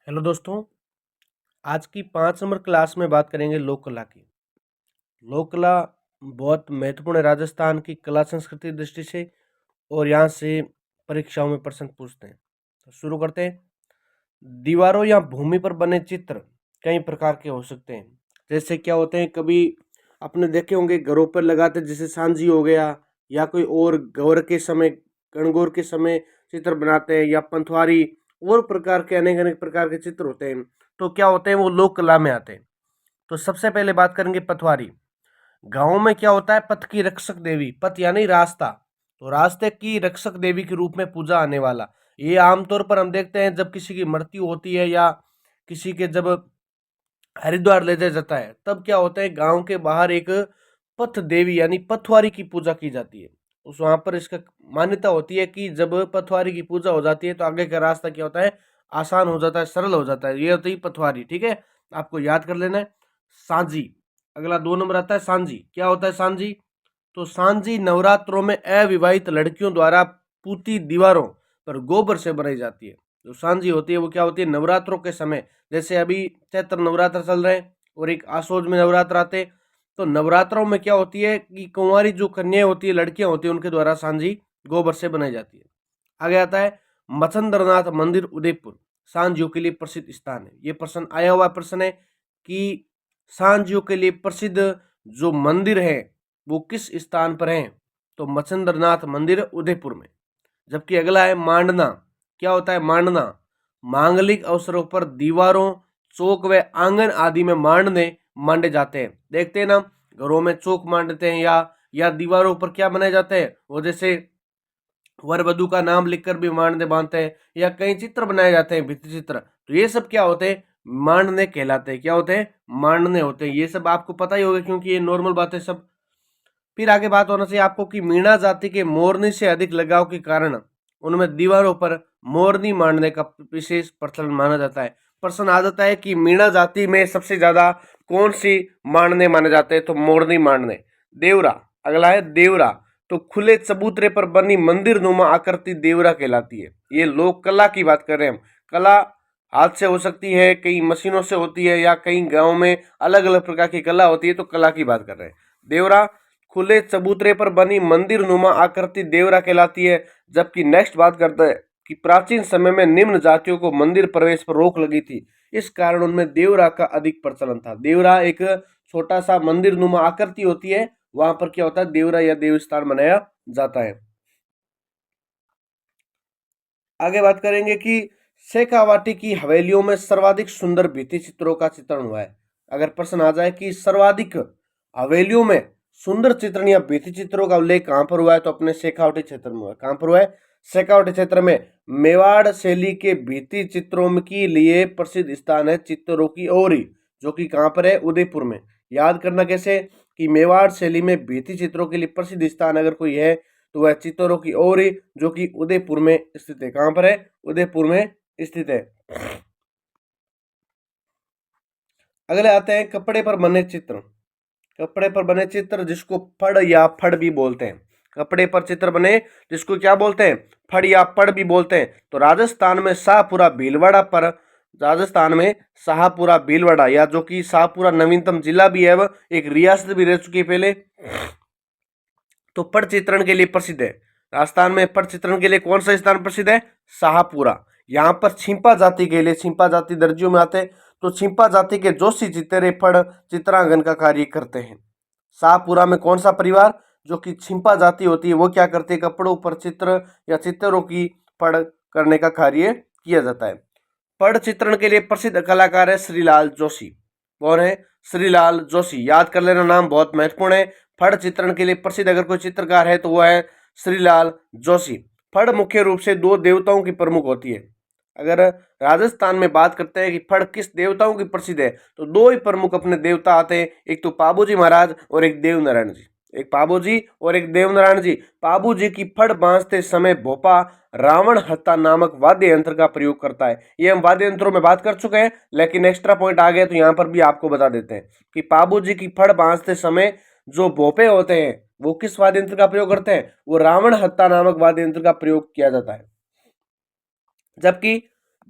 Hello दोस्तों। आज की 5 नंबर क्लास में बात करेंगे लोक कला की। लोक कला बहुत महत्वपूर्ण है राजस्थान की कला संस्कृति की दृष्टि से, और यहाँ से परीक्षाओं में प्रश्न पूछते हैं। तो शुरू करते हैं। दीवारों या भूमि पर बने चित्र कई प्रकार के हो सकते हैं। जैसे क्या होते हैं, कभी आपने देखे होंगे घरों पर लगाते, जैसे सांझी हो गया, या कोई और गौर के समय, गणगौर के समय चित्र बनाते हैं, या पंथवारी, और प्रकार के अनेक अनेक प्रकार के चित्र होते हैं। तो क्या होते हैं, वो लोक कला में आते हैं। तो सबसे पहले बात करेंगे पथवारी। गांव में क्या होता है, पथ की रक्षक देवी, पथ यानी रास्ता, तो रास्ते की रक्षक देवी के रूप में पूजा आने वाला। ये आमतौर पर हम देखते हैं जब किसी की मृत्यु होती है, या किसी के जब हरिद्वार ले जाया जाता है, तब क्या होता है, गांव के बाहर एक पथ देवी यानी पथवारी की पूजा की जाती है। उस वहां पर इसका मान्यता होती है कि जब पथवारी की पूजा हो जाती है तो आगे का रास्ता क्या होता है, आसान हो जाता है, सरल हो जाता है। ये होती है पथवारी। ठीक है, आपको याद कर लेना है। सांझी, अगला 2 नंबर आता है सांझी। क्या होता है सांझी? तो सांझी नवरात्रों में अविवाहित लड़कियों द्वारा पूती दीवारों पर गोबर से बनाई जाती है। जो सांझी होती है वो क्या होती है, नवरात्रों के समय, जैसे अभी चैत्र नवरात्र चल रहे हैं और एक आसोज में नवरात्र आते हैं, तो नवरात्रों में क्या होती है कि कुंवारी जो कन्याएं होती है, लड़कियां होती है, उनके द्वारा सांझी गोबर से बनाई जाती है। आगे आता है मच्छंद्रनाथ मंदिर उदयपुर, सांझियों के लिए प्रसिद्ध स्थान है। ये प्रश्न आया हुआ प्रश्न है कि सांझियों के लिए प्रसिद्ध जो मंदिर है वो किस स्थान पर है? तो मच्छंद्रनाथ मंदिर उदयपुर में। जबकि अगला है मांडना। क्या होता है मांडना? मांगलिक अवसरों पर दीवारों, चौक व आंगन आदि में मांडने मांडे जाते हैं। देखते हैं ना, घरों में चौक मांडते हैं, या दीवारों पर क्या बनाए जाते हैं, वो जैसे वर वधु का नाम लिखकर भी मांडने बांधते हैं, या कई चित्र बनाए जाते हैं, भित्ति चित्र। तो ये सब क्या होते हैं, मांडने कहलाते हैं। क्या होते हैं? मांडने होते हैं। ये सब आपको पता ही होगा क्योंकि ये नॉर्मल बातें सब। फिर आगे बात होना चाहिए आपको कि मीणा जाति के मोरनी से अधिक लगाव के कारण उनमें दीवारों पर मोरनी मांडने का विशेष प्रचलन माना जाता है। प्रश्न आ जाता है कि मीणा जाति में सबसे ज्यादा कौन सी मांडने माने जाते हैं? तो मोरनी मांडने। देवरा, अगला है देवरा। तो खुले चबूतरे पर बनी मंदिर नुमा आकृति देवरा कहलाती है। ये लोक कला की बात कर रहे हैं हम। कला हाथ से हो सकती है, कई मशीनों से होती है, या कई गांव में अलग अलग प्रकार की कला होती है, तो कला की बात कर रहे हैं। देवरा खुले चबूतरे पर बनी मंदिर नुमा आकृति देवरा कहलाती है। जबकि नेक्स्ट बात करते हैं कि प्राचीन समय में निम्न जातियों को मंदिर प्रवेश पर रोक लगी थी, इस कारण उनमें देवरा का अधिक प्रचलन था। देवरा एक छोटा सा मंदिर नुमा आकृति होती है, वहां पर क्या होता है, देवरा या देवस्थान बनाया जाता है। आगे बात करेंगे कि शेखावाटी की हवेलियों में सर्वाधिक सुंदर भित्ति चित्रों का चित्रण हुआ है। अगर प्रश्न आ जाए कि सर्वाधिक हवेलियों में सुंदर चित्रण या भित्ति चित्रों का उल्लेख कहां पर हुआ है, तो अपने शेखावाटी क्षेत्र में हुआ है। कहां पर हुआ है? शेखावाटी क्षेत्र में। मेवाड़ शैली के भित्ति चित्रों के लिए प्रसिद्ध स्थान है चित्तौड़ की ओरी, जो कि कहां पर है? उदयपुर में। याद करना कैसे कि मेवाड़ शैली में भित्ति चित्रों के लिए प्रसिद्ध स्थान अगर कोई है तो वह चित्तौड़ की ओरी, जो कि उदयपुर में स्थित है। कहां पर है? उदयपुर में स्थित है। अगले आते हैं कपड़े पर बने चित्र। कपड़े पर बने चित्र जिसको फड़ या फड़ भी बोलते हैं। कपड़े पर चित्र बने जिसको क्या बोलते हैं? फड़ या फड़ भी बोलते हैं। तो राजस्थान में शाहपुरा भीलवाड़ा पर, राजस्थान में शाहपुरा भीलवाड़ा, या जो कि शाहपुरा नवीनतम जिला भी है, वह एक रियासत भी रह चुकी है पहले, तो पट चित्रण के लिए प्रसिद्ध है। राजस्थान में पट चित्रण के लिए कौन सा स्थान प्रसिद्ध है? शाहपुरा। यहाँ पर छिंपा जाति के लिए, छिंपा जाति दर्जियों में आते हैं, तो छिंपा जाति के जोशी चित्रे फड़ चित्रांकन का कार्य करते हैं। शाहपुरा में कौन सा परिवार, जो कि छिंपा जाति होती है, वो क्या करते हैं, कपड़ों पर चित्र या चित्रों की फड़ करने का कार्य किया जाता है। पट चित्रण के लिए प्रसिद्ध कलाकार है श्रीलाल जोशी। कौन है? श्रीलाल जोशी। याद कर लेना, नाम बहुत महत्वपूर्ण है। फड़ चित्रण के लिए प्रसिद्ध अगर कोई चित्रकार है तो वह है श्रीलाल जोशी। फड़ मुख्य रूप से दो देवताओं की प्रमुख होती है। अगर राजस्थान में बात करते हैं कि फड़ किस देवताओं की प्रसिद्ध है, तो दो ही प्रमुख अपने देवता आते हैं, एक तो पाबूजी महाराज और एक देवनारायण जी। एक पाबूजी और एक देवनारायण जी। पाबूजी की फड़ बांधते समय भोपा रावण हत्ता नामक वाद्य यंत्र का प्रयोग करता है। ये हम वाद्य यंत्रों में बात कर चुके हैं, लेकिन एक्स्ट्रा पॉइंट आ गया तो यहाँ पर भी आपको बता देते हैं कि पाबूजी की फड़ बांधते समय जो भोपे होते हैं वो किस वाद्य यंत्र का प्रयोग करते हैं? वो रावण हत्ता नामक वाद्य यंत्र का प्रयोग किया जाता है। जबकि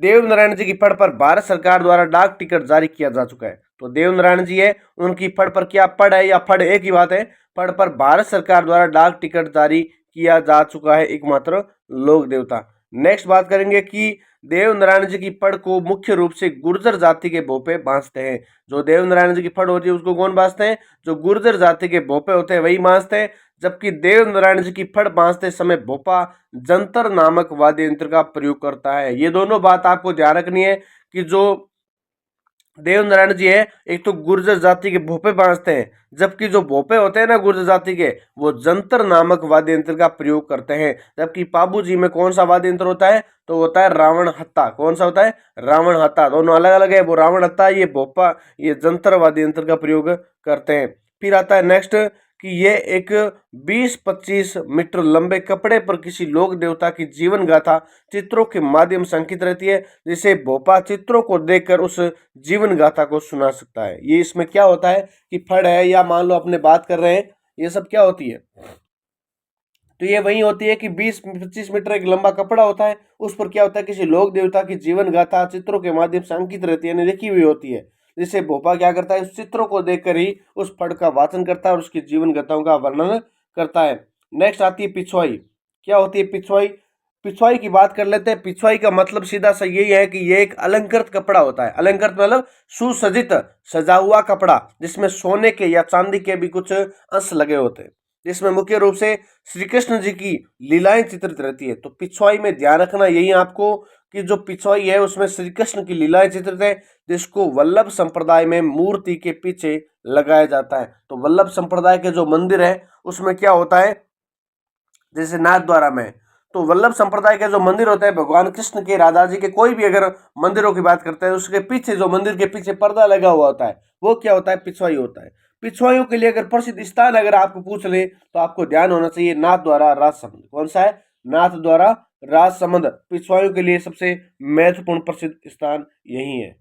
देवनारायण जी की फड़ पर भारत सरकार द्वारा डाक टिकट जारी किया जा चुका है। तो देवनारायण जी है, उनकी फड़ पर क्या पड़ है या फड़ एक ही बात है, फड़ पर भारत सरकार द्वारा डाक टिकट जारी किया जा चुका है, एकमात्र लोक देवता। नेक्स्ट बात करेंगे कि देवनारायण जी की फड़ को मुख्य रूप से गुर्जर जाति के भोपे बांधते हैं। जो देवनारायण जी की फड़ होती है उसको कौन बांधते हैं? जो गुर्जर जाति के भोपे होते हैं वही बांधते हैं। जबकि देवनारायण जी की फड़ बांधते समय भोपा जंतर नामक वाद्य यंत्र का प्रयोग करता है। ये दोनों बात आपको ध्यान रखनी है कि जो देवनारायण जी है, एक तो गुर्जर जाति के भोपे बांधते हैं, जबकि जो भोपे होते हैं ना गुर्जर जाति के, वो जंतर नामक वाद्य यंत्र का प्रयोग करते हैं। जबकि पाबू जी में कौन सा वाद्य यंत्र होता है? तो होता है रावण हत्ता। कौन सा होता है? रावण हत्ता। दोनों अलग अलग है, वो रावण हत्ता, ये भोपा, ये जंतर वाद्य यंत्र का प्रयोग करते हैं। फिर आता है नेक्स्ट कि ये एक 20-25 मीटर लंबे कपड़े पर किसी लोक देवता की जीवन गाथा चित्रों के माध्यम से अंकित रहती है, जिसे भोपा चित्रों को देखकर उस जीवन गाथा को सुना सकता है। ये इसमें क्या होता है कि फड़ है या मान लो अपने बात कर रहे हैं, ये सब क्या होती है? तो ये वही होती है कि 20-25 मीटर एक लंबा कपड़ा होता है, उस पर क्या होता है, किसी लोक देवता की जीवन गाथा चित्रों के माध्यम से अंकित रहती है, लिखी हुई होती है। जिसे भोपा क्या करता है, उस चित्रों को देखकर ही उस फड़ का वाचन करता है और उसकी जीवन गाथाओं का वर्णन करता है। नेक्स्ट आती है पिछवाई। क्या होती है पिछवाई? पिछवाई की बात कर लेते हैं। पिछवाई का मतलब सीधा सा यही है कि ये एक अलंकृत कपड़ा होता है। अलंकृत मतलब सुसज्जित, सजा हुआ कपड़ा, जिसमें सोने के या चांदी के भी कुछ अंश लगे होते हैं, जिसमें मुख्य रूप से श्री कृष्ण जी की लीलाएं चित्रित रहती है। तो पिछवाई में ध्यान रखना यही आपको कि जो पिछवाई है उसमें श्री कृष्ण की लीलाएं चित्रित है, जिसको वल्लभ संप्रदाय में मूर्ति के पीछे लगाया जाता है। तो वल्लभ संप्रदाय के जो मंदिर है उसमें क्या होता है, जैसे नाथ द्वारा में, तो वल्लभ संप्रदाय के जो मंदिर होते हैं, भगवान कृष्ण के, राधा जी के, कोई भी अगर मंदिरों की बात करते हैं, उसके पीछे जो मंदिर के पीछे पर्दा लगा हुआ होता है वो क्या होता है? पिछवाई होता है। पिछवाइयों के लिए अगर प्रसिद्ध स्थान अगर आपको पूछ ले तो आपको ध्यान होना चाहिए नाथ द्वारा राजसमंद। कौन सा है? नाथ द्वारा राजसमंद पिछवाइयों के लिए सबसे महत्वपूर्ण प्रसिद्ध स्थान यही है।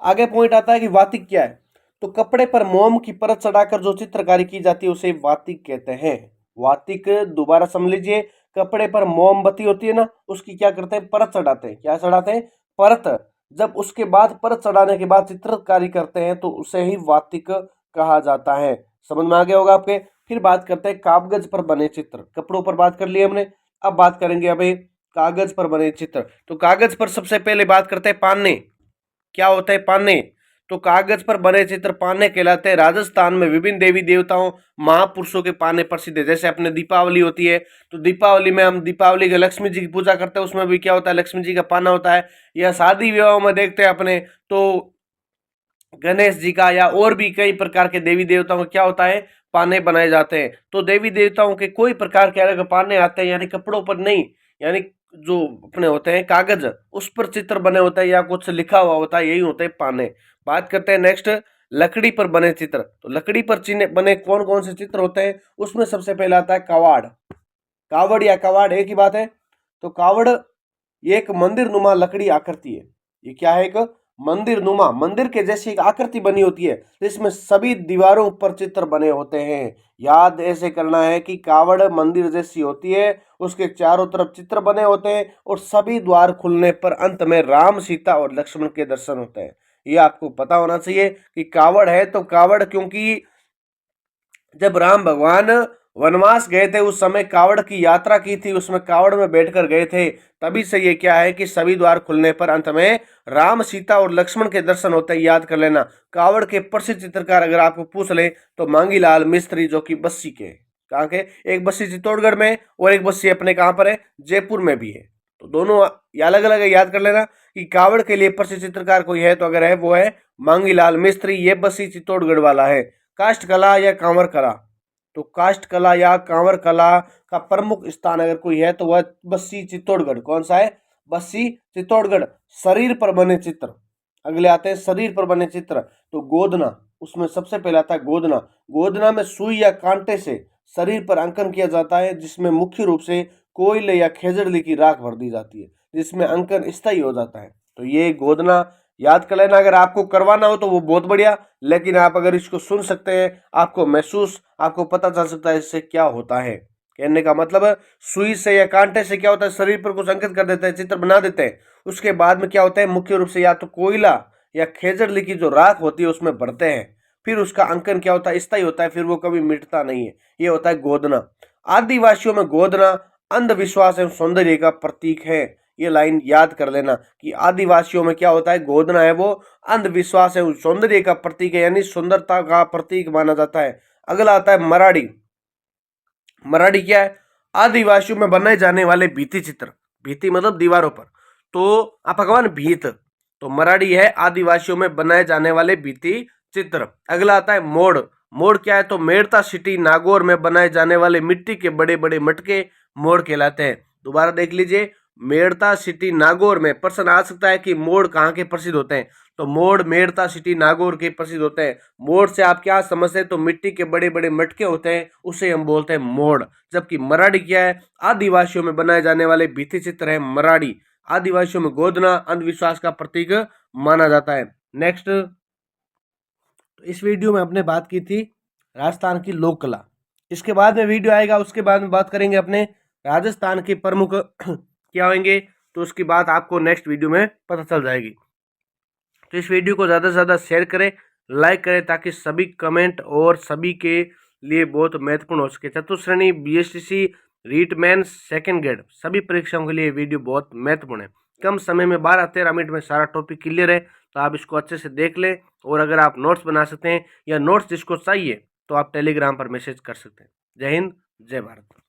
आगे पॉइंट आता है कि वातिक क्या है। तो कपड़े पर मोम की परत चढ़ाकर जो चित्रकारी की जाती है उसे वातिक कहते हैं। वातिक, दोबारा समझ लीजिए, कपड़े पर मोमबत्ती होती है ना, उसकी क्या करते हैं? परत चढ़ाते हैं। क्या चढ़ाते हैं? परत। जब उसके बाद परत चढ़ाने के बाद चित्रकारी करते हैं तो उसे ही वातिक कहा जाता है। समझ में आ गया होगा आपके। फिर बात करते हैं कागज पर बने चित्र। कपड़ों पर बात कर ली हमने, अब बात करेंगे अभी कागज पर बने चित्र। तो कागज पर सबसे पहले बात करते हैं पान्ने। क्या होता है पान्ने? तो कागज पर बने चित्र पान्ने कहलाते हैं। राजस्थान में विभिन्न देवी देवताओं, महापुरुषों के पाने प्रसिद्ध है। जैसे अपने दीपावली होती है, तो दीपावली में हम दीपावली के लक्ष्मी जी की पूजा करते हैं, उसमें भी क्या होता है? लक्ष्मी जी का पाना होता है। या शादी विवाह में देखते हैं अपने तो गणेश जी का या और भी कई प्रकार के देवी देवताओं का क्या होता है? पाने बनाए जाते हैं। तो देवी देवताओं के कोई प्रकार के अलग पाने आते हैं, यानी कपड़ों पर नहीं, यानी जो अपने होते हैं कागज, उस पर चित्र बने होते हैं या कुछ लिखा हुआ होता है, यही होते हैं पाने। बात करते हैं नेक्स्ट लकड़ी पर बने चित्र। तो लकड़ी पर चिन्ह बने कौन कौन से चित्र होते हैं? उसमें सबसे पहला आता है कावड़। कावड़ या कवाड़ एक ही बात है। तो कावड़ ये एक मंदिर नुमा लकड़ी आकृति है। ये क्या है? एक मंदिर नुमा, मंदिर के जैसी एक आकृति बनी होती है, जिसमें सभी दीवारों पर चित्र बने होते हैं। याद ऐसे करना है कि कावड़ मंदिर जैसी होती है, उसके चारों तरफ चित्र बने होते हैं और सभी द्वार खुलने पर अंत में राम, सीता और लक्ष्मण के दर्शन होते हैं। ये आपको पता होना चाहिए कि कावड़ है तो कावड़, क्योंकि जब राम भगवान वनवास गए थे उस समय कावड़ की यात्रा की थी, उसमें कावड़ में बैठकर गए थे, तभी से ये क्या है कि सभी द्वार खुलने पर अंत में राम, सीता और लक्ष्मण के दर्शन होते हैं। याद कर लेना। कावड़ के प्रसिद्ध चित्रकार अगर आपको पूछ ले तो मांगीलाल मिस्त्री, जो कि बस्सी के, कहाँ के? एक बस्सी चित्तौड़गढ़ में और एक बस्सी अपने कहाँ पर है? जयपुर में भी है। तो दोनों अलग अलग है, याद कर लेना कि कावड़ के लिए प्रसिद्ध चित्रकार कोई है तो अगर है वो है मांगीलाल मिस्त्री, ये बस्सी चित्तौड़गढ़ वाला है। काष्ठ कला या कांवर कला। तो काष्ठ कला या कांवर कला का प्रमुख स्थान अगर कोई है तो वह बस्सी चित्तौड़गढ़। कौन सा है? बस्सी चित्तौड़गढ़। शरीर पर बने चित्र, अगले आते हैं शरीर पर बने चित्र। तो गोदना, उसमें सबसे पहले आता है गोदना। गोदना में सुई या कांटे से शरीर पर अंकन किया जाता है, जिसमें मुख्य रूप से कोयले या खेजड़ली की राख भर दी जाती है, जिसमें अंकन स्थायी हो जाता है। तो ये गोदना याद कर लेना। अगर आपको करवाना हो तो वो बहुत बढ़िया, लेकिन आप अगर इसको सुन सकते हैं, आपको महसूस, आपको पता चल सकता है इससे क्या होता है। कहने का मतलब सुई से या कांटे से क्या होता है, शरीर पर कुछ अंकित कर देते हैं, चित्र बना देते हैं। उसके बाद में क्या होता है, मुख्य रूप से या तो कोयला या खेजड़ली की जो राख होती है उसमें भरते हैं। फिर उसका अंकन क्या होता है, स्थायी होता है, फिर वो कभी मिटता नहीं है। ये होता है गोदना। आदिवासियों में गोदना अंधविश्वास एवं सौंदर्य का प्रतीक है। ये लाइन याद कर लेना कि आदिवासियों में क्या होता है, गोदना है वो अंधविश्वास एवं सौंदर्य का प्रतीक है, यानी सुंदरता का प्रतीक माना जाता है। अगला आता है मराड़ी। मराठी क्या है, आदिवासियों में बनाए जाने वाले भित्ति चित्र। भित्ति मतलब दीवारों पर, तो आप भगवान भीत, तो मराठी है आदिवासियों में बनाए जाने वाले भित्ति चित्र। अगला आता है मोड़। मोड़ क्या है, तो मेड़ता सिटी नागौर में बनाए जाने वाले मिट्टी के बड़े बड़े मटके मोड़ कहलाते हैं। दोबारा देख लीजिए, मेड़ता सिटी नागौर में प्रश्न आ सकता है कि मोड़ कहाँ के प्रसिद्ध होते हैं, तो मोड़ मेड़ता सिटी नागौर के प्रसिद्ध होते हैं। मोड़ से आप क्या समझते हैं, तो मिट्टी के बड़े बड़े मटके होते हैं, उसे हम बोलते हैं मोड़। जबकि मराठी क्या है, आदिवासियों में बनाए जाने वाले भित्ति चित्र है मराठी। आदिवासियों में गोदना अंधविश्वास का प्रतीक माना जाता है। नेक्स्ट, तो इस वीडियो में हमने बात की थी राजस्थान की लोक कला। इसके बाद में वीडियो आएगा, उसके बाद में बात करेंगे अपने राजस्थान के प्रमुख क्या होंगे, तो उसकी बात आपको नेक्स्ट वीडियो में पता चल जाएगी। तो इस वीडियो को ज़्यादा से ज़्यादा शेयर करें, लाइक करें, ताकि सभी कमेंट और सभी के लिए बहुत महत्वपूर्ण हो सके। चतुश्रेणी, BSTC, REET mains, second grade सभी परीक्षाओं के लिए वीडियो बहुत महत्वपूर्ण है। कम समय में 12-13 मिनट में सारा टॉपिक क्लियर है, तो आप इसको अच्छे से देख लें। और अगर आप नोट्स बना सकते हैं या नोट्स जिसको चाहिए, तो आप टेलीग्राम पर मैसेज कर सकते हैं। जय हिंद, जय भारत।